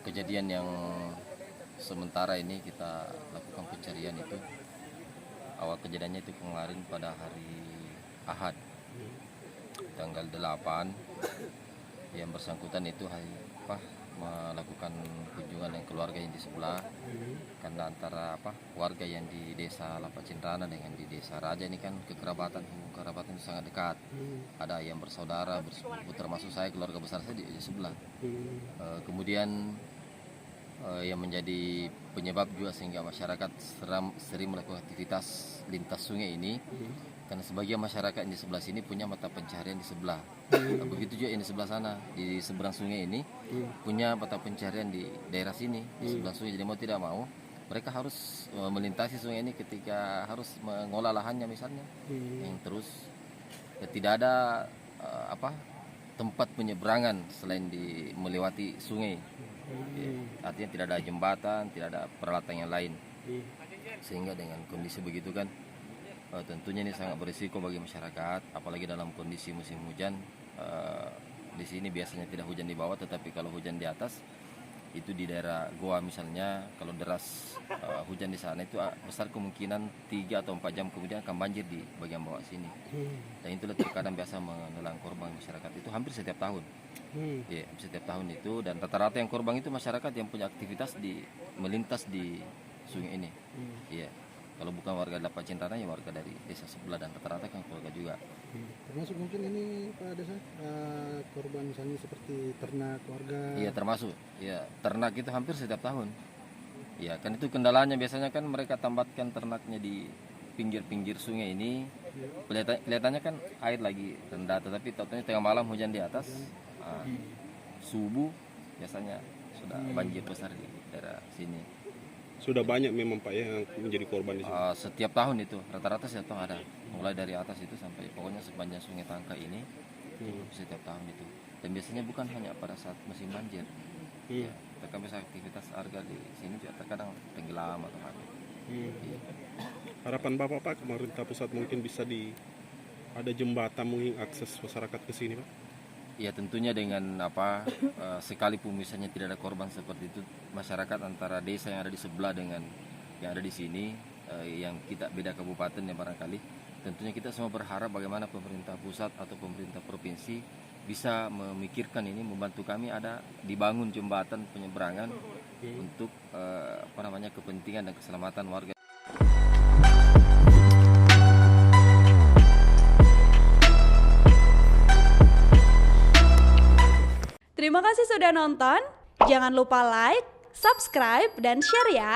Kejadian yang sementara ini kita lakukan pencarian itu, awal kejadiannya itu kemarin pada hari Ahad tanggal 8, yang bersangkutan itu melakukan kunjungan dengan keluarga yang di sebelah, karena antara warga yang di desa Lapa Cinrana dengan di desa Raja ini kan kekerabatan itu sangat dekat. Ada yang bersaudara, bersepupu, termasuk saya, keluarga besar saya di sebelah. Kemudian yang menjadi penyebab juga sehingga masyarakat sering melakukan aktivitas lintas sungai ini, karena sebagian masyarakat di sebelah sini punya mata pencaharian di sebelah. Begitu juga yang di sebelah sana, di seberang sungai ini punya mata pencaharian di daerah sini, di sebelah sungai. Jadi mau tidak mau mereka harus melintasi sungai ini ketika harus mengolah lahannya misalnya, yang terus tidak ada tempat penyeberangan selain melewati sungai. Artinya tidak ada jembatan, tidak ada peralatan yang lain, sehingga dengan kondisi begitu kan tentunya ini sangat berisiko bagi masyarakat, apalagi dalam kondisi musim hujan. Di sini biasanya tidak hujan di bawah, tetapi kalau hujan di atas, itu di daerah Goa misalnya, kalau deras hujan di sana itu besar kemungkinan 3 atau 4 jam kemudian akan banjir di bagian bawah sini. Dan itulah terkadang biasa menelan korban masyarakat itu hampir setiap tahun. Ya, setiap tahun itu, dan rata-rata yang korban itu masyarakat yang punya aktivitas melintas di sungai ini. Iya. Kalau bukan warga Lapa Cinrana, ya warga dari desa sebelah, dan rata-rata kan keluarga juga. Termasuk mungkin ini Pak Desa, korban misalnya seperti ternak warga. Iya, termasuk. Ya, ternak itu hampir setiap tahun. Ya, kan itu kendalanya, biasanya kan mereka tambatkan ternaknya di pinggir-pinggir sungai ini. Kelihatannya kan air lagi rendah, tetapi tahu-tahu tengah malam hujan di atas, subuh biasanya sudah banjir besar di daerah sini. Sudah banyak memang Pak ya yang menjadi korban di sini. Setiap tahun itu, rata-rata setiap tahun ada. Mulai dari atas itu sampai pokoknya sepanjang Sungai Tangka ini, setiap tahun itu. Dan biasanya bukan hanya pada saat musim banjir. Ya, terkadang bisa aktivitas warga di sini juga terkadang tenggelam atau apa. Ya. Harapan Bapak Pak, pemerintah pusat mungkin bisa ada jembatan mungkin akses masyarakat ke sini Pak. Ya, tentunya dengan sekalipun misalnya tidak ada korban seperti itu, masyarakat antara desa yang ada di sebelah dengan yang ada di sini, yang kita beda kabupaten ya barangkali, tentunya kita semua berharap bagaimana pemerintah pusat atau pemerintah provinsi bisa memikirkan ini, membantu kami ada dibangun jembatan penyeberangan untuk kepentingan dan keselamatan warga. Terima kasih sudah nonton. Jangan lupa like, subscribe, dan share ya.